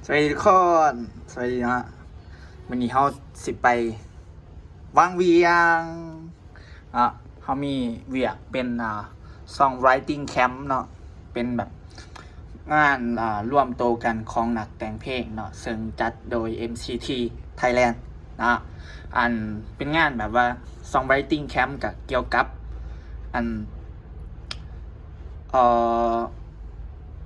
สวัสดีทุกคนสวัสดีนะวันนี้เขาสิไปวางเวียงเขามีเวียกเป็นsongwriting camp เนาะเป็นแบบงานร่วมโตกันของนักแต่งเพลงเนาะซึ่งจัดโดย MCT Thailand นะอันเป็นงานแบบว่า songwriting camp กับเกี่ยวกับอัน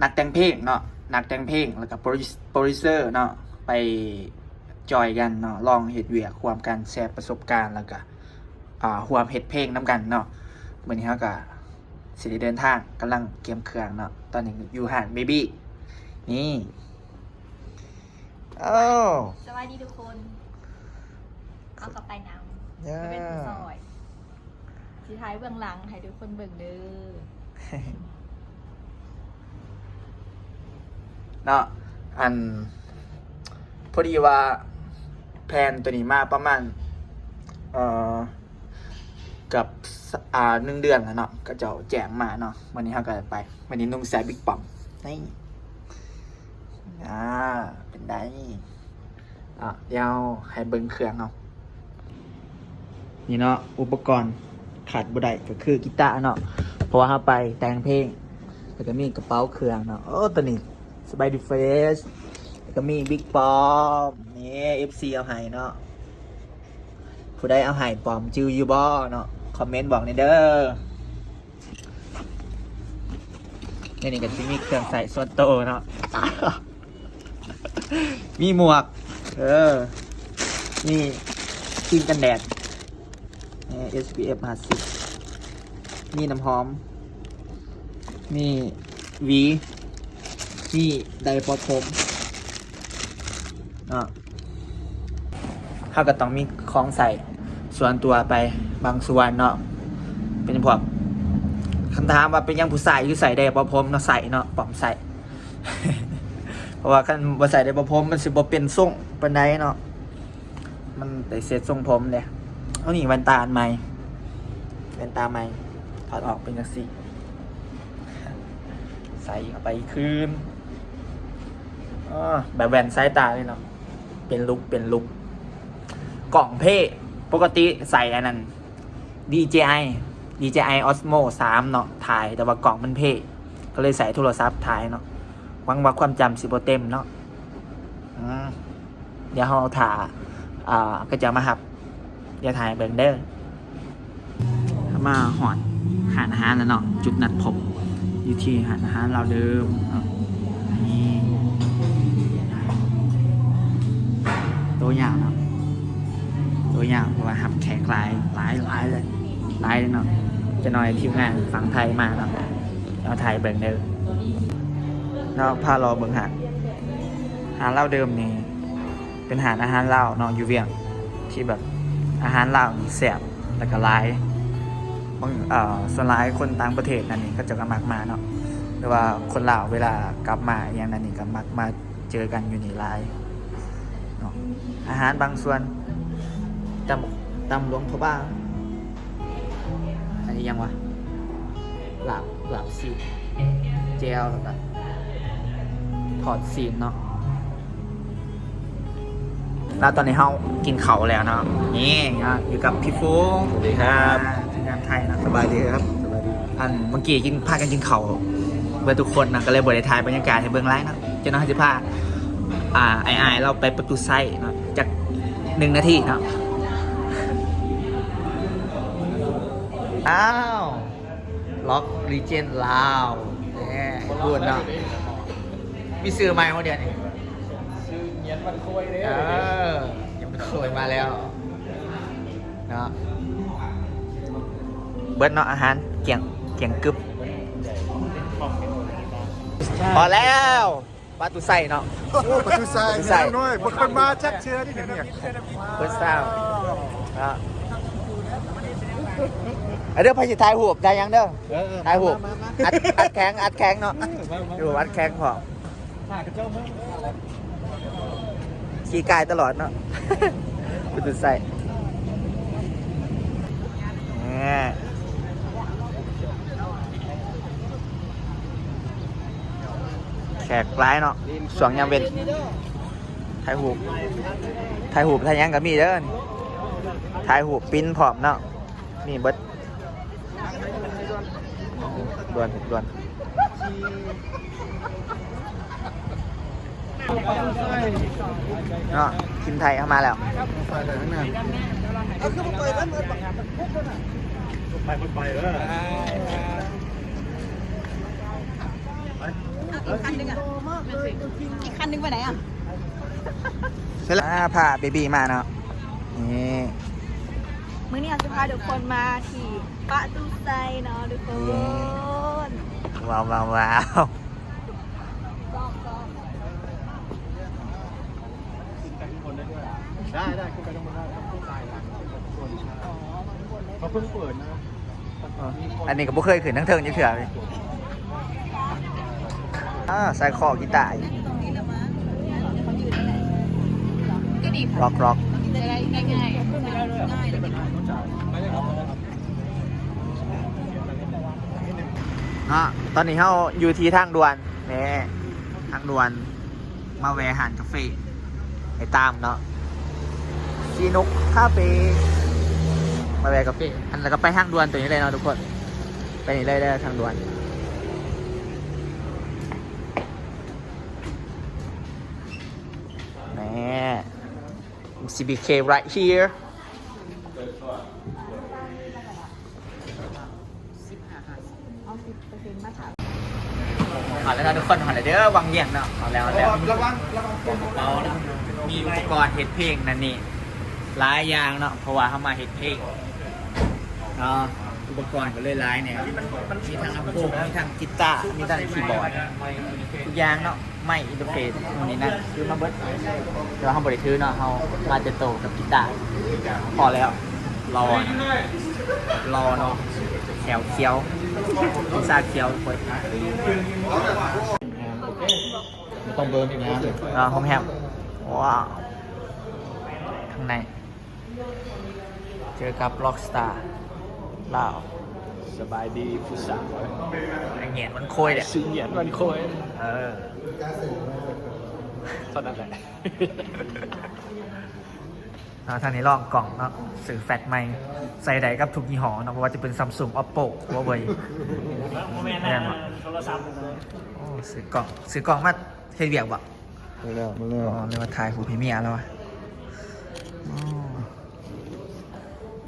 นักแต่งเพลงเนาะนักแต่งเพลงแล้วก็โปรดิวเซอร์เนาะไปจอยกันเนาะลองเฮ็ดเวียกความกันแชร์ประสบการณ์แล้วก็ร่วมเฮ็ดเพลงนำกันเนาะมื้อนี้เฮาก็สิได้เดินทางกำลังเตรียมเครื่องเนาะตอนนี้อยู่ห้านเบบี้นี่โอ้ สวัสดีทุกคนเอากลับไปน้ำ เย้ จะเป็นผู้ซอยสีท้ายเบื้องหลังให้ทุกคนเบิ่งเด้อ เนาะอันพอดีว่าแพลนตัวนี้มาประมาณกับ1 เดือนแล้วเนาะก็จะแจ้งมาเนาะวันนี้เราก็ไปวันนี้นุ่งใส่บิ๊กปั๊มนี่เป็นได้เดี๋ยวให้เบิ่งเครื่องเนาะนี่เนาะอุปกรณ์ขาดบ่ได้ก็คือกีตาร์เนาะเพราะว่าเราไปแต่งเพลงแล้วก็มีกระเป๋าเครื่องเนาะโอ้ตัวนี้สบายดีเฟสแล้วก็มีบิ๊กปอมนี่ FC เอาให้เนาะผู้ใดเอาให้ปอมจืออยู่บ่เนาะคอมเมนต์บอกในเด้อนี่ก็จะมีเครื่องใส่ส่วนโตวเนาะ มีหมวกนี่ครีมกันแดดSPF 50มีน้ำหอมมีหวีนี่ไดร์ปอผมเขาก็ต้องมีของใส่ส่วนตัวไปบางส่วนเนาะเป็นพวกคำถามว่าเป็นยังผู้ใส่คือใส่ไดร์ปอผมเนาะใส่เนาะปอมใส่ เพราะว่าคันบ่ใส่ไดร์ปอผมมันสิบ่เป็นทรงปานใดเนาะมันได้เซ็ตทรงผมเด้เอานี่แว่นตาอันใหม่แว่นตาใหม่ถอดออกเป็นจังซี่ใส่เข้าไปคืนแบบแว่นสายตาเลยเนาะเป็นลุกกล่องเพ่ปกติใส่อันนั้น DJI Osmo 3เนาะถ่ายแต่ว่ากล่องมันเพ่ก็เลยใส่โทรศัพท์ถ่ายเนาะหวังว่าความจำสิบ่เต็มเนาะเดี๋ยวเราถ่าก็จะมาหับเดี๋ยวถ่ายเบิ่งเด้อมาหอดหานอาหารแล้วเนาะจุดนัดพบอยู่ที่หานอาหารเราเดิมนี่ตัวอย่างเนาะตัวอย่างเพราะว่าหับแขกหลายเลยเนาะจะหน่อยทีมงานฝั่งไทยมาเนาะเราถ่ายเบิ่งเด้อเราพารอเบิ่งหาเล่าเดิมนี่เป็นหาอาหารเล่าเนาะอยู่เวียงที่แบบอาหารเล่านี่แซ่บแล้วก็หลายบางส่วนหลายคนต่างประเทศนั่นนี่ก็จะมักมาเนาะหรือว่าคนลาวเวลากลับมาอย่างนั้นนี่ก็มักมาเจอกันอยู่นี่หลายเนาะอาหารบางส่วนตำหลวงพระบ้างอันนี้ยังวะหลาบซีเจลแล้วก็ถอดซีนเนาะแล้วตอนนี้เฮากินเขาแล้วเนาะนี่อยู่กับพี่ฟุ้งสวัสดีครับทีมงานไทยนะสบายดีครับสบายดีเมื่อกี้พากันกินเขาเพื่อทุกคนนะก็เลยบริถ่ายบรรยากาศให้เบื้องไลน์นะเจ้าน้องจะพาไอเราไปประตูไส้เนาะจาก1 นาทีเนาะอ้าวล็อกรีเจนลาวเนี่ยพูดเนาะมีซื้อใหม่เมื่อเดือนนี้ชื่อเงียนมันโคยเลย ยังไม่โคยมาแล้วเนาะเบิร์ดเนาะอาหารเกี่ยงกึบพอแล้วปลาตุไส้เนาะ ปทุไซน้อยบางคนมาชักเชื้อที่เนี่ย เบิร์ดซ่าเนาะเด้อพายสิทายหูบได้ยังเด้อทายหูบอัดแข็งเนาะอยู่อัดแข็งพอขี่กายตลอดเนาะปลาตุไส้ แขกร้ายเนาะสวงยามเว้นถ่ายหูปถ่ายยังกับมีเด้อนี่ถ่ายหูปปิ้นผอมเนาะนี่เบิดด่วนเนาะทีมไทยเข้ามาแล้ว อีกคันนึงอ่ะอีกคันนึงไปไหนอ่ะ ใช่แล้วพาเบบีมาเนาะนี่ มื้อนี้เราจะพาทุกคนมาที่ปะตูไซเนาะทุกคน ว้าว ได้ขึ้นไปตรงบนได้ขึ้นไปหลังเขาเพิ่งเปิดนะ อันนี้ก็บ่เคยขึ้นทั้งเทิงยี่เถื่อเลยใส่คอกีตาร์ ตรงนี้แหละมั้งเขายืนนั่นแหละก็ดี ร็อก จะได้ง่ายๆง่ายเลย เนาะตอนนี้เราอยู่ที่ทางด่วนนี่ทางด่วนมาแวะอาหารกาแฟไอ้ตามเนาะซีนุกคาเฟ่มาแวะกาแฟอันแล้วก็ไปทางด่วนตัวนี้เลยเนาะทุกคนไปนี่เลยได้ทางด่วนนี่ CBK right here เอา10%มาถาม หอแล้วนะทุกคนหอแล้วเด้อวังเยี่ยงเนาะหอแล้วระวังเบานะมีอุปกรณ์เฮ็ดเพลงนั่นนี่หลายอย่างเนาะเพราะว่าเขามาเฮ็ดเพลงเนาะอุปกรณ์ก็เลยหลายเนี่ยมีทั้งลำโพงมีทั้งกีตาร์มีทั้งคีย์บอร์ดทุกอย่างเนาะไม่อินเทอร์เฟซตรงนี้นะคือมาเบิดแต่ว่าเขาบริถือเนาะเขามาเจโตกับกีตาร์พอแล้วรอเนาะแถวเคี้ยวพิซซ่าเคี้ยวเปิด ต้องเบิร์นอีกนะ ห้องแฮมว้าวข้างในเจอกับล็อกสตาร์ลาว สบายดีผู้สาว ไอเงียนมันโคยเนี่ย ซื้อเหรียญวันโคย เท่านั้นแหละ ทางนี้ลองกล่องเนาะสื่อแฟลชใหม่ใส่ได้กับทุกยี่ห้อเนาะเพราะว่าจะเป็น Samsung Oppo Huawei แน่นอนโอ้ซื้อกล่องมาเฮ็ดเวียกบ่ มาแล้ว อ๋อเรียกว่าถ่ายหูพี่เมียแล้ววะอ๋อ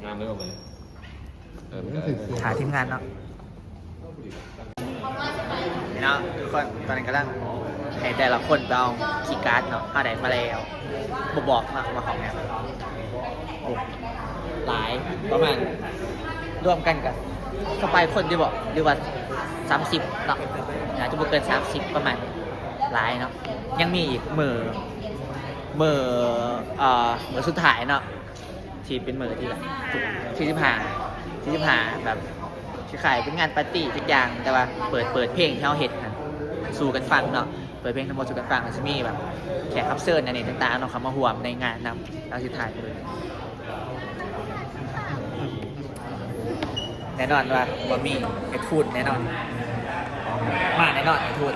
ง านเริ่มเลย ถ่ายทีมงานเนาะนี่เนาะทุกคนตอนนี้กำลังให้แต่ละคนไปเอาคีย์การ์ดเนาะเอาได้มาแล้วบอกมาว่าของเนี่ยโอ้หลายประมาณร่วมกันกับเข้าไปคนที่บอกหรือว่า30เนาะอาจจะไม่เกิน30ประมาณหลายเนาะยังมีอีกมือสุดท้ายเนาะที่เป็นมือที่แบบที่15แบบที่ขายเป็นงานปาร์ตี้ทุกอย่างแต่ว่าเปิดเพลงที่เราเห็นนะสู่กันฟังเนาะเปิดเพลงทั้งหมดสู่กันฟังจะมีแบบแขกรับเชิญอะไรต่างๆเนาะเขามาห่วมในงานนำเราสุดท้ายเลยแน่นอนว่ามีไอ้ทูนแน่นอนมาแน่นอนไอ้ทูน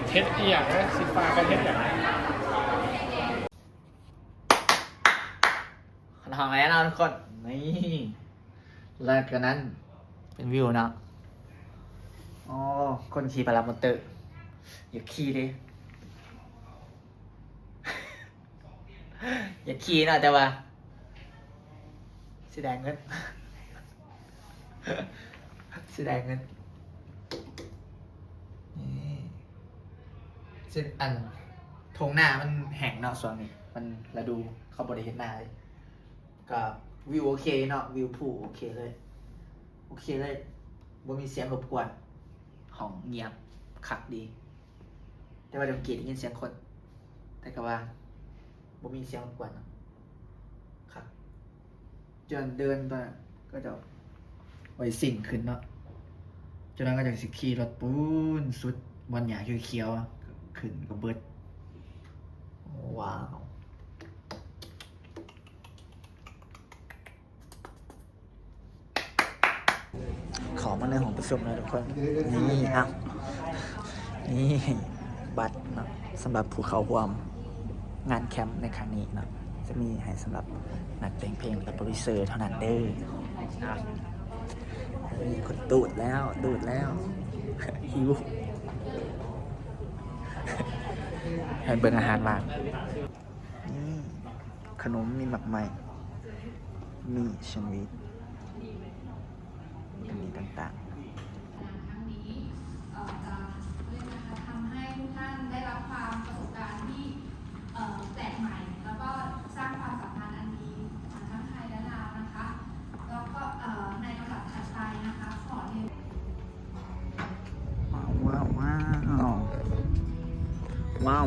เท็ดเอียงนะสีฟ้ากันเท็ดอย่าง ทองแล้วทุกคนนี่เลิศกันนั้นเป็นวิวเนาะอ๋อคนขี่พารามอเตอร์อย่าขี่ดิ อย่าขี่เนาะแต่ว่าแสดงเงิน แสดงเงินนี่ซึ่งอันทงหน้ามันแห้งเนาะส่วนนี้มันระดูเขาบริเห็นหน้าเลยกับวิวโอเคเนาะวิวผู้โอเคเลยบ่มีเสียงรบกวนห้องเงียบคักดีแต่ว่าเดี๋ยวเกียรได้ยินเสียงคนแต่ก็ว่าบ่มีเสียงรบกวนเนาะครับจนเดินไปก็จะไว้สิ่งขึ้นเนาะจากนั้นก็จะสิขี่รถปูนสุดบนหญ้าเขียวๆอะขึ้นก็เบิดว้าวขอมาในห้องประชุมนะทุกคนนี่ครับนี่ บัตรเนาะสำหรับผู้เข้าร่วมงานแคมป์ในครั้งนี้เนาะจะมีให้สำหรับนักแต่งเพลงและโปรดิวเซอร์เท่านั้นเด้อเนาะมีคนดูดแล้ว หิว ให้เบิ่งอาหารมานี่ขนมมีหมักใหม่มีแซนด์วิชมีต่างๆ ครั้งนี้จะทำให้ทุกท่านได้รับความประสบการณ์ที่แปลกใหม่ แล้วก็สร้างความสัมพันธ์อันดีทั้งไทยและลาวนะคะ แล้วก็ในลำดับถัดไปนะคะขอเรียน ว้า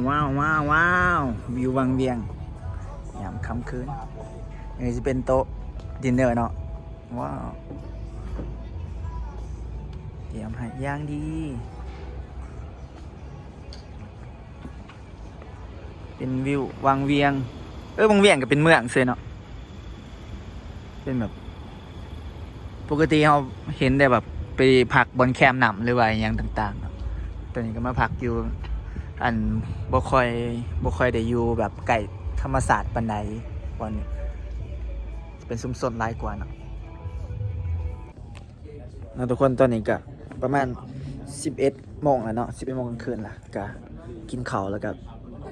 ววิววังเวียงยามค่ำคืนนี่จะเป็นโต๊ะดินเนอร์เนาะว้าวเตรียมให้ย่างดีเป็นวิววังเวียงวังเวียงก็เป็นเมืองเซเนาะเป็นแบบปกติเราเห็นได้แบบไปพักบนแคมป์หนำหรือว่าอย่างต่างๆเนาะตอนนี้ก็มาพักอยู่อันบ่ค่อยได้อยู่แบบไก่ธรรมศาสตร์ปานใดวันนี้เป็นซุ้มสนหลายกว่าเนาะทุกคนตอนนี้ก็ประมาณ11 โมงแล้วเนาะ11 โมงกลางคืนล่ะก็กินข้าวแล้วก็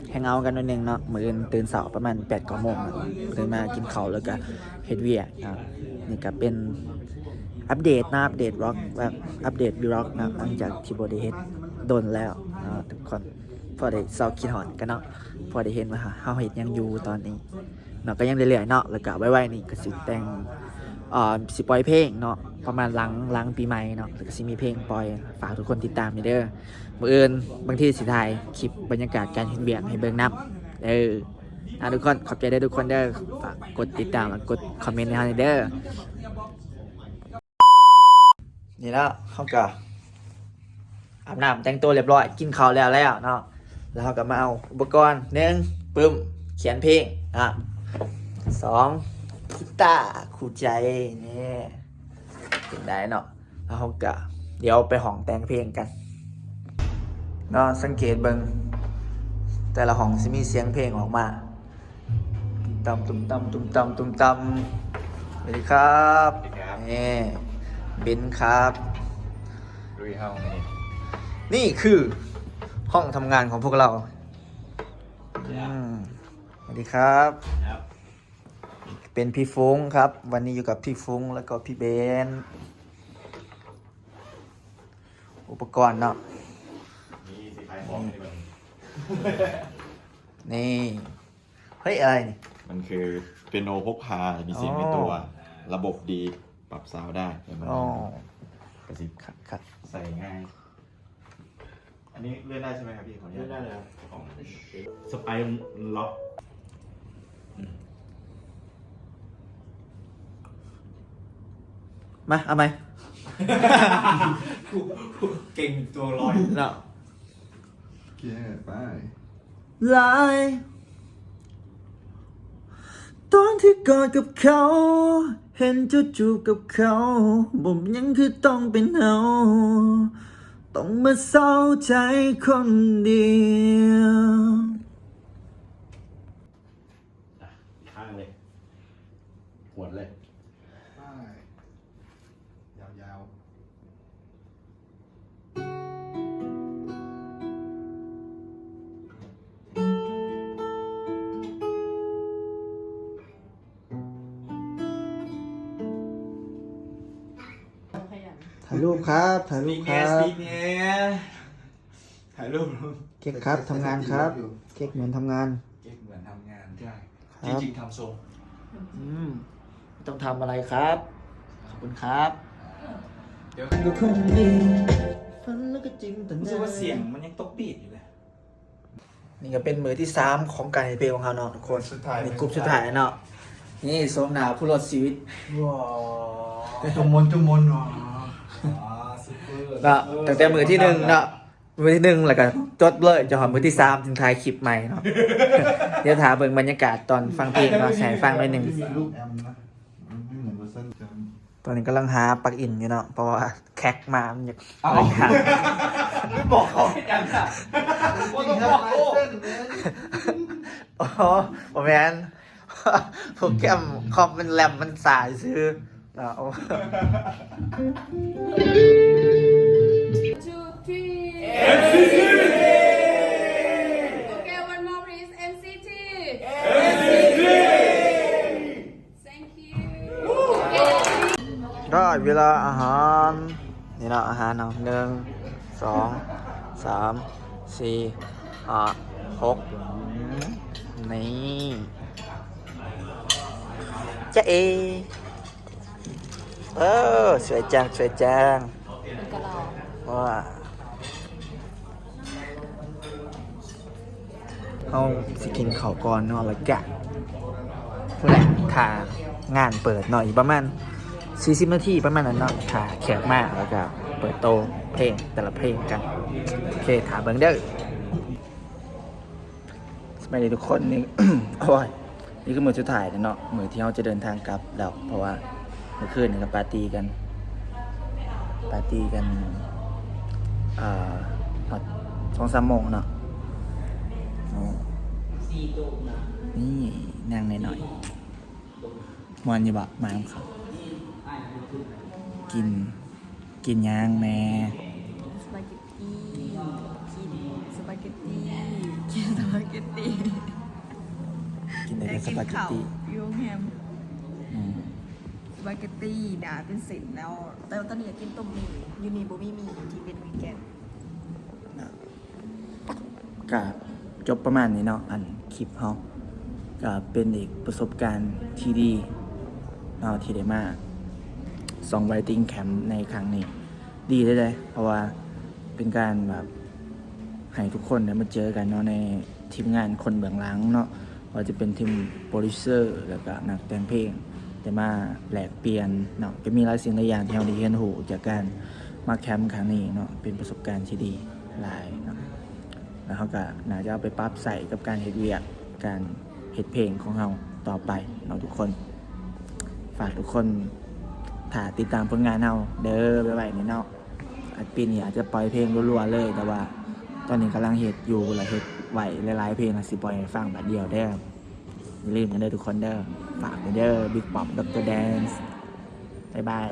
แฮงเอาท์กันหน่อยนึงเนาะมื้ออื่นตื่นเช้าประมาณ 8-9 โมงเนาะตื่นมากินข้าวแล้วก็เฮ็ดเวียกนี่ก็เป็นอัปเดตร็อกแบบอัปเดตร็อกนะหลังจากที่บ่ได้เฮ็ดโดนแล้วทุกคนพอได้เศร้าคิดฮอดกันเนาะพอได้เห็นว่าเฮาเฮ็ดยังอยู่ตอนนี้เนาะก็ยังเรื่อยๆเนาะแล้วก็ไว้ๆนี่ก็สิแต่งสิปล่อยเพลงเนาะประมาณหลังปีใหม่เนาะแล้วก็สิมีเพลงปล่อยฝากทุกคนติดตามเด้อมื้ออื่นบางทีสิถ่ายคลิปบรรยากาศการเฮ็ดเวียกให้เบิ่งนำทุกคนขอบใจเด้อทุกคนเด้อฝากกดติดตามและกดคอมเมนต์ให้เฮาเด้อนี่แล้วเขาก็อาบน้ำแต่งตัวเรียบร้อยกินข้าวแล้วเนาะแล้วเขาก็มาเอาอุปกรณ์1ปึ้มเขียนเพลง2กีตาร์คู่ใจนี่เป็นได้เนาะแล้วเขาก็เดี๋ยวไปห้องแต่งเพลงกันเนาะสังเกตเบิ่งแต่ละห้องสิมีเสียงเพลงออกมาตุ้มตำสวัสดีครับนี่เบนครับลุยเฮานี่คือห้องทำงานของพวกเราสวัสดีครับ เป็นพี่ฟุ้งครับ วันนี้อยู่กับพี่ฟุ้งแล้วก็พี่เบนอุปกรณ์เนาะนี่เฮ้ยอะไรนี่ มันคือเปียโนพกพา มีเสียงในตัว ระบบดี ปรับซาวด์ได้แต่มันกระซิบ ครับ ใส่ง่าย อันนี้เลื่อนได้ใช่ไหมครับพี่ขออนุญาต ได้เลยครับ ของสไปร์ล็อก มาเอาไหม เก่งตัวลอย เนาะ เกียร์ไป ลายตอนที่กอดกับเขาเห็นเจ้าจูบกับเขาบ่มยังคือต้องเป็นเฮาต้องมาเศร้าใจคนเดียว ข้างเลยหวดเลย ไปยาวถ่ายรูปครับถ่ายรูปครับ ถ่ายรูป เก๊กครับทำงานครับเก๊กเหมือนทำงาน เก่งเหมือนทำงานใช่ ค จ รับ ริงๆทำทรง ไม่ต้องทำอะไรครับขอบคุณครับ เดี๋ยว อยู่คนดีฝันแล้วก็จริงแต่ รู้สึกว่าเสียงมันยังตกปีดอยู่เลย นี่ก็เป็นมือที่3ของการเพลงของเขาเนาะทุกคน สุดท้าย นี่กลุ่มสุดท้ายเนาะนี่สมนาผู้รอดชีวิต ว้าวจุมมนว้าวซุปเปอร์ เนาะตั้งแต่มือที่1เนาะมือที่1แล้วก็จดเลยจะหอมมือที่3ถึงท้ายคลิปใหม่เนาะ เดี๋ยวถามเบิ่งบรรยากาศตอนฟังเพลงเนาะใส่ฟังหน่อยหนึง มีรูปแอมนะไม่เหมือนเวอร์ชันจ ตอนนี้กำลังหาปลั๊กอินอยู่เนาะเพราะว่าแคกมามันอยาก เอา ไม่หา ไม่บอกเขาให้กันอ่ะ จริงครับลายเส้นเนี่ย อ๋อโอแมน โปรแกรมคอมมันแรมมันสายซื้อเนาะ Two, three. Okay, one more please. NCT. Thank you. ได้เวลาอาหารนี่เนาะอาหารเนาะ1 2 3 4 5 6นี่จ๊ะเอสวยจังสวยจัง มันก็รอ ว่าเอาสิกินข้าวก่อนเนาะแล้วกะผู้แหละถ่างานเปิดหน่อยประมาณ40 นาทีประมาณนั้นเนาะถ่าแขกมากแล้วก็เปิดโตเพลงแต่ละเพลงกันโอเคถ่าเบิ่งเด้อสวัสดีทุกคนนี่ โอ้ยนี่คือมือสุดท้ายแล้วเนาะมือที่เราจะเดินทางกลับแล้วเพราะว่าเมื่อคืนนี่ก็ปาร์ตี้กันหอด2-3 โมงเนาะอ๋อนี่นั่งหน่อยๆมวนอยู่บ่มาของเขากินย่างแม่ สปาเกตตี้กินสปาเกตตี้กินสปาเกตตี้ กินได้แต่สปาเกตตี้ โรงแรม อืม สปาเกตตี้ด่าเป็นสินแล้ว แต่ตอนนี้อยากกินต้มหมี่ยูนีบ่มีหมี่ที่เป็นวีแกน ก็จบประมาณนี้เนาะอันคลิปเขาก็เป็นอีกประสบการณ์ที่ดีเนาะที่ได้มาsongwriting camp ในครั้งนี้ดีได้เลยเพราะว่าเป็นการแบบให้ทุกคนเนี่ยมาเจอกันเนาะในทีมงานคนเบื้องหลังเนาะว่าจะเป็นทีมโปรดิวเซอร์แล้วก็นักแต่งเพลงจะมาแลกเปลี่ยนเนาะก็มีหลายสิ่งหลายอย่างที่เราได้เรียนรู้จากการมาแคมป์ครั้งนี้เนาะเป็นประสบการณ์ที่ดีหลายเนาะแล้วเขาก็น่าจะเอาไปปรับใส่กับการเฮ็ดเวียกการเฮ็ดเพลงของเราต่อไปเนาะทุกคนฝากทุกคนถ้าติดตามผลงานเราเด้อไปๆนี่เนาะปีนี้อาจจะปล่อยเพลงรัวๆเลยแต่ว่าตอนนี้กำลังเฮ็ดอยู่และเฮ็ดไหวหลายๆเพลงสิปล่อยให้ฟังบัดเดียวเด้ออย่าลืมกันเด้อทุกคนเด้อฝากกันเด้อ Big Pop Dr. Dance บ๊ายบาย